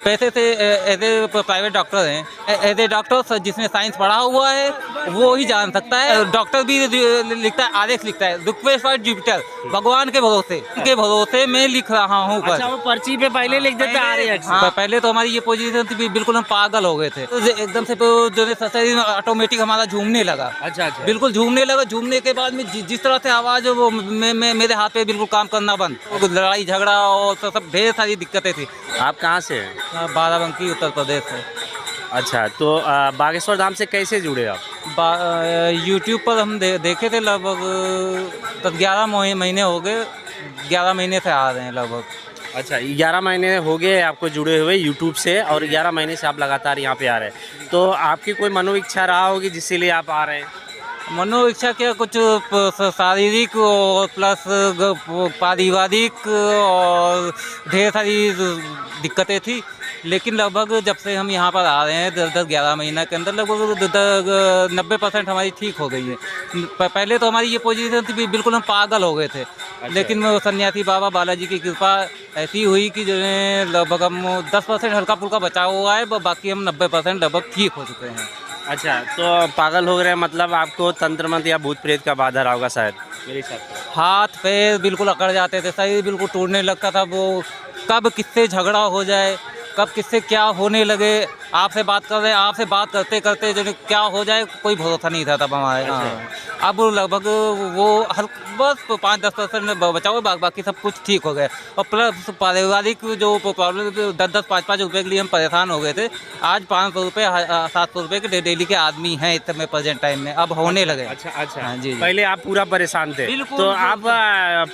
पैसे से as a private doctor हैं, एज ए डॉक्टर जिसने साइंस पढ़ा हुआ है वो ही जान सकता है। डॉक्टर भी लिखता है, आदेश लिखता है, रिक्वेस्ट फॉर जुपिटर, भगवान के भरोसे मैं लिख रहा हूँ। अच्छा, वो पर्ची पे पहले लिख देते आ रहे हैं। हाँ, पहले तो हमारी ये पोजीशन थी, बिल्कुल हम पागल हो गए थे। तो एकदम से जो शरीर ऑटोमेटिक हमारा झूमने लगा। अच्छा, बिल्कुल झूमने लगा। झूमने के बाद में जिस तरह से आवाज वो मेरे हाथ पे बिल्कुल काम करना बंद, लड़ाई झगड़ा और सब ढेर सारी दिक्कतें थी। आप कहाँ से हैं? बाराबंकी, उत्तर प्रदेश से। अच्छा, तो बागेश्वर धाम से कैसे जुड़े आप? यूट्यूब पर हम देखे थे, लगभग 10-11 महीने हो गए, 11 महीने से आ रहे हैं लगभग। अच्छा, 11 महीने हो गए आपको जुड़े हुए यूट्यूब से, और 11 महीने से आप लगातार यहाँ पे आ रहे हैं। तो आपकी कोई मनोइच्छा रहा होगी जिसके लिए आप आ रहे हैं? मनोइच्छा क्या, कुछ शारीरिक और प्लस पारिवारिक और ढेर सारी दिक्कतें थी। लेकिन लगभग जब से हम यहाँ पर आ रहे हैं 10-11 महीने के अंदर लगभग 90% हमारी ठीक हो गई है। पहले तो हमारी ये पोजीशन थी, बिल्कुल हम पागल हो गए थे। लेकिन वो सन्यासी बाबा बालाजी की कृपा ऐसी हुई कि जो है लगभग हम 10% हल्का फुल्का बचाव हुआ है, बाकी हम 90% लगभग ठीक हो चुके हैं। अच्छा, तो पागल हो रहे हैं मतलब आपको तंत्र मंत्र या भूत प्रेत का बाधा रहा होगा शायद मेरे हिसाब से। हाथ पैर बिल्कुल अकड़ जाते थे, शरीर बिल्कुल टूटने लगता था। वो कब किससे झगड़ा हो जाए, कब किससे क्या होने लगे, आपसे बात कर रहे हैं, आपसे बात करते करते जो क्या हो जाए कोई भरोसा नहीं था तब हमारे। हाँ, अब लगभग वो बस 5-10% में बचाओ, बाकी सब कुछ ठीक हो गया। और प्लस पारिवारिक जो प्रॉब्लम 10-10, 5-5 रुपये के लिए हम परेशान हो गए थे, आज 500 रुपये 700 रुपये के डेली के आदमी हैं इस समय प्रेजेंट टाइम में, अब होने लगे। अच्छा, हाँ, जी। पहले आप पूरा परेशान थे। बिल्कुल, तो आप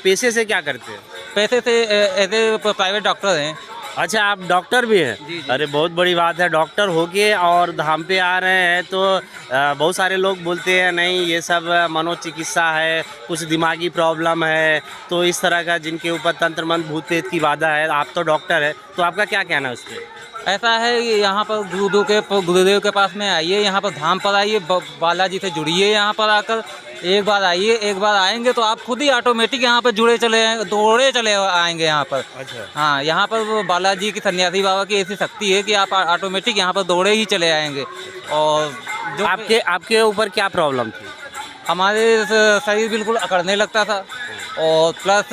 पैसे से क्या करते हैं? पैसे से एज ए प्राइवेट डॉक्टर हैं। अच्छा, आप डॉक्टर भी हैं? जी। अरे बहुत बड़ी बात है, डॉक्टर होके और धाम पे आ रहे हैं। तो बहुत सारे लोग बोलते हैं नहीं ये सब मनोचिकित्सा है, कुछ दिमागी प्रॉब्लम है, तो इस तरह का जिनके ऊपर तंत्र मंत्र भूत प्रेत की बाधा है। आप तो डॉक्टर है, तो आपका क्या कहना है उस पर? ऐसा है कि यहाँ पर गुरुदेव के पास में आइए, यहाँ पर धाम पर आइए, बालाजी से जुड़िए। यहाँ पर आकर एक बार आइए, एक बार आएंगे तो आप खुद ही ऑटोमेटिक यहाँ पर दौड़े चले आएंगे यहाँ पर। अच्छा। हाँ, यहाँ पर वो बालाजी की, सन्यासी बाबा की ऐसी शक्ति है कि आप ऑटोमेटिक यहाँ पर दौड़े ही चले आएंगे। और जो आपके ऊपर क्या प्रॉब्लम थी? हमारे शरीर बिल्कुल अकड़ने लगता था, और प्लस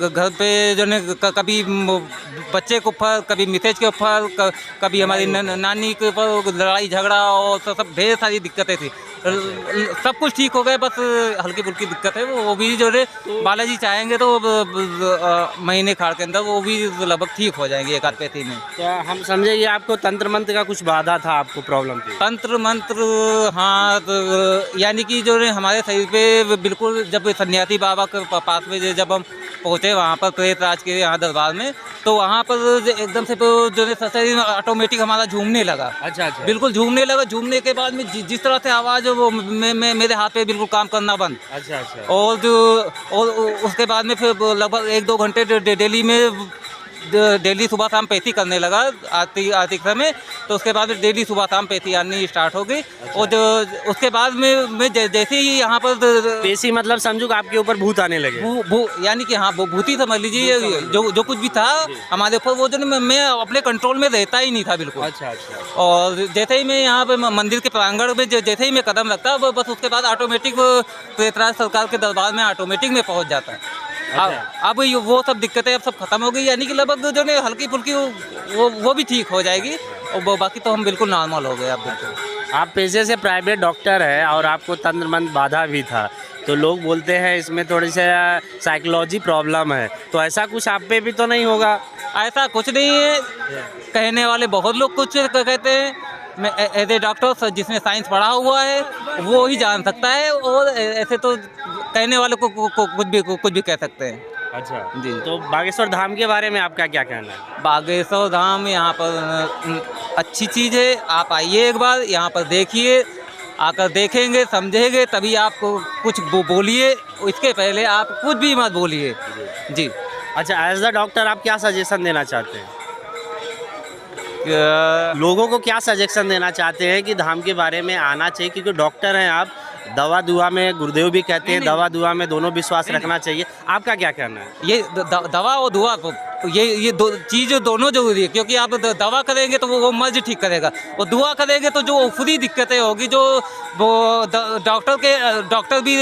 घर पे जो है कभी बच्चे के ऊपर, कभी मिसेज के ऊपर, कभी हमारी नानी के ऊपर लड़ाई झगड़ा और सब ढेर सारी दिक्कतें थी। सब कुछ ठीक हो गए, बस हल्की फुल्की दिक्कत है। वो भी जो है बालाजी चाहेंगे तो महीने खाड़ के अंदर वो भी लगभग ठीक हो जाएंगे, 1 आध पैसे में। तो हम समझे ये आपको तंत्र मंत्र का कुछ बाधा था, आपको प्रॉब्लम थी? तंत्र मंत्र, हाँ, तो यानी कि जो है हमारे शरीर पे बिल्कुल, जब सन्यासी बाबा के पास में जब हम पहुँचे वहाँ पर प्रेत राज के यहाँ दरबार में, तो वहाँ पर एकदम से जो है शरीर ऑटोमेटिक हमारा झूमने लगा। अच्छा, बिल्कुल झूमने लगा। झूमने के बाद में जिस तरह से आवाज़ वो मेरे हाथ पे बिल्कुल काम करना बंद। अच्छा। और उसके बाद में फिर लगभग 1-2 घंटे डेली सुबह शाम पैथी करने लगा आरती समय। तो उसके बाद में डेली सुबह शाम पैथी आनी स्टार्ट हो गई। और जो उसके बाद में जैसे ही यहाँ पर पेशी मतलब समझो कि आपके ऊपर भूत आने लगे। यानी कि हाँ, वो भूती समझ लीजिए, जो कुछ भी था हमारे ऊपर, वो जो मैं अपने कंट्रोल में रहता ही नहीं था बिल्कुल। अच्छा। और जैसे ही मैं यहाँ पे मंदिर के प्रांगण में जैसे ही मैं कदम रखता, बस उसके बाद ऑटोमेटिक प्रेतराज सरकार के दरबार में ऑटोमेटिक में पहुँच जाता है। अब वो सब दिक्कतें अब सब खत्म हो गई, यानी कि लगभग जो है हल्की फुल्की वो भी ठीक हो जाएगी, और बाकी तो हम बिल्कुल नॉर्मल हो गए। अब बिल्कुल आप पेशे से प्राइवेट डॉक्टर है और आपको तंत्र मंत्र बाधा भी था, तो लोग बोलते हैं इसमें थोड़ी सी साइकोलॉजी प्रॉब्लम है, तो ऐसा कुछ आप पे भी तो नहीं होगा? ऐसा कुछ नहीं है, कहने वाले बहुत लोग कुछ कहते हैं। मैं एज ए डॉक्टर जिसने साइंस पढ़ा हुआ है वो ही जान सकता है, और ऐसे तो कहने वाले को कुछ भी कह सकते हैं। अच्छा जी। तो बागेश्वर धाम के बारे में आपका क्या कहना है? बागेश्वर धाम यहाँ पर अच्छी चीज़ है, आप आइए एक बार, यहाँ पर देखिए, आकर देखेंगे समझेंगे तभी आपको कुछ बोलिए, इसके पहले आप कुछ भी मत बोलिए। जी। अच्छा, एज द डॉक्टर आप क्या सजेशन देना चाहते हैं? लोगों को क्या सजेशन देना चाहते हैं कि धाम के बारे में आना चाहिए? क्योंकि डॉक्टर हैं आप, दवा दुआ में गुरुदेव भी कहते हैं दवा दुआ में दोनों विश्वास रखना चाहिए। आपका क्या कहना है? ये दवा और दुआ ये दो चीज़ दोनों जरूरी है, क्योंकि आप दवा करेंगे तो वो मर्ज ठीक करेगा, और दुआ करेंगे तो जो खुदी दिक्कतें होगी, जो वो डॉक्टर भी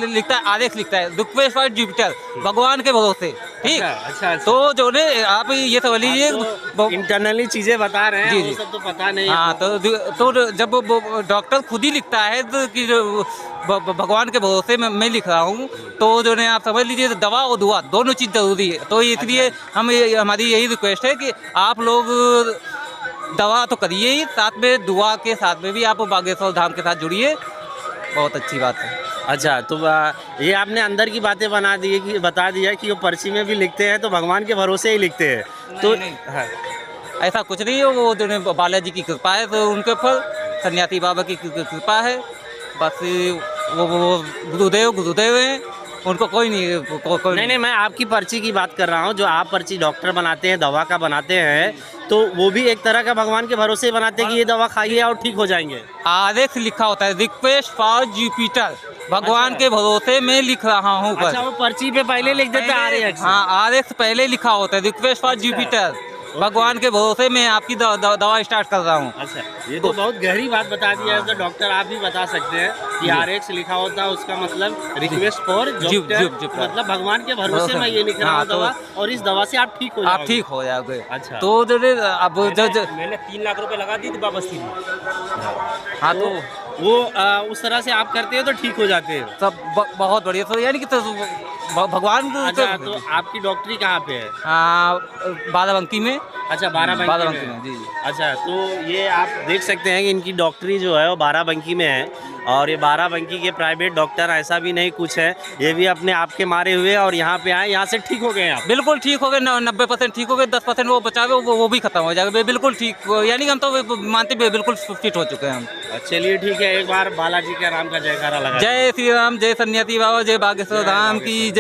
लिखता है, आदेश लिखता है, रिक्वेस्ट फॉर जुपिटर, भगवान के भरोसे, ठीक। अच्छा तो जो ने आप ये समझ लीजिए, इंटरनली चीजें बता रहे हैं, जी, वो जी। सब तो पता नहीं हाँ, है। तो जब डॉक्टर खुद ही लिखता है तो कि भगवान के भरोसे मैं लिख रहा हूँ, तो जो ने आप समझ लीजिए, दवा और दुआ दोनों चीज़ जरूरी है। तो इसलिए हमारी यही रिक्वेस्ट है कि आप लोग दवा तो करिए ही, साथ में दुआ के साथ में भी आप बागेश्वर धाम के साथ जुड़िए, बहुत अच्छी बात है। अच्छा, तो ये आपने अंदर की बातें बता दिया कि वो पर्ची में भी लिखते हैं तो भगवान के भरोसे ही लिखते हैं, तो नहीं। हाँ। ऐसा कुछ नहीं है, वो जो है बालाजी की कृपा है, तो उनके ऊपर सन्यासी बाबा की कृपा है, बस वो गुरुदेव हैं, उनको कोई नहीं। नहीं, मैं आपकी पर्ची की बात कर रहा हूँ, जो आप पर्ची डॉक्टर बनाते हैं, दवा का बनाते हैं, तो वो भी एक तरह का भगवान के भरोसे बनाते हैं कि ये दवा खाइए और ठीक हो जाएंगे। आदेश लिखा होता है, रिक्वेस्ट फॉर जुपिटर, भगवान के भरोसे मैं लिख रहा हूँ। अच्छा, वो पर्ची पे पहले लिख देते हैं आरएक्स। हाँ, आदेश पहले लिखा होता है, रिक्वेस्ट फॉर जुपिटर, भगवान के भरोसे मैं आपकी दवा स्टार्ट कर रहा हूँ। अच्छा, ये तो बहुत गहरी बात बता दिया है, तो डॉक्टर आप भी बता सकते हैं कि आरएक्स लिखा होता है, उसका मतलब रिक्वेस्ट फॉर जुपिटर, मतलब भगवान के भरोसे मैं ये लिख रहा हूँ दवा, और इस दवा से आप ठीक हो जाओगे। आप ठीक हो जाओगे। अच्छा, तो जो अब मैंने 3 लाख रुपए लगा दी थी वापसी में। हाँ, तो वो उस तरह से आप करते हो तो ठीक हो जाते हैं। सब बहुत बढ़िया, तो यानी कि भगवान अच्छा, तो आपकी डॉक्टरी कहाँ पे है? बाराबंकी में। अच्छा, बाराबंकी में। जी। अच्छा, तो ये आप देख सकते हैं कि इनकी डॉक्टरी जो है वो बाराबंकी में है, और ये बाराबंकी के प्राइवेट डॉक्टर ऐसा भी नहीं कुछ है, ये भी अपने आप के मारे हुए और यहाँ पे आए, यहाँ से ठीक हो गए आप? बिल्कुल ठीक हो गए, 90% ठीक हो गए, 10% वो बचा हुए, वो भी खत्म हो जाएगा, बिल्कुल ठीक, यानी कि हम तो मानते भी बिल्कुल फिट हो चुके हैं हम। चलिए ठीक है, एक बार बालाजी के नाम का जयकारा लगा। जय श्री राम, जय सन्यासी बाबा, जय बागेश्वर धाम की जय।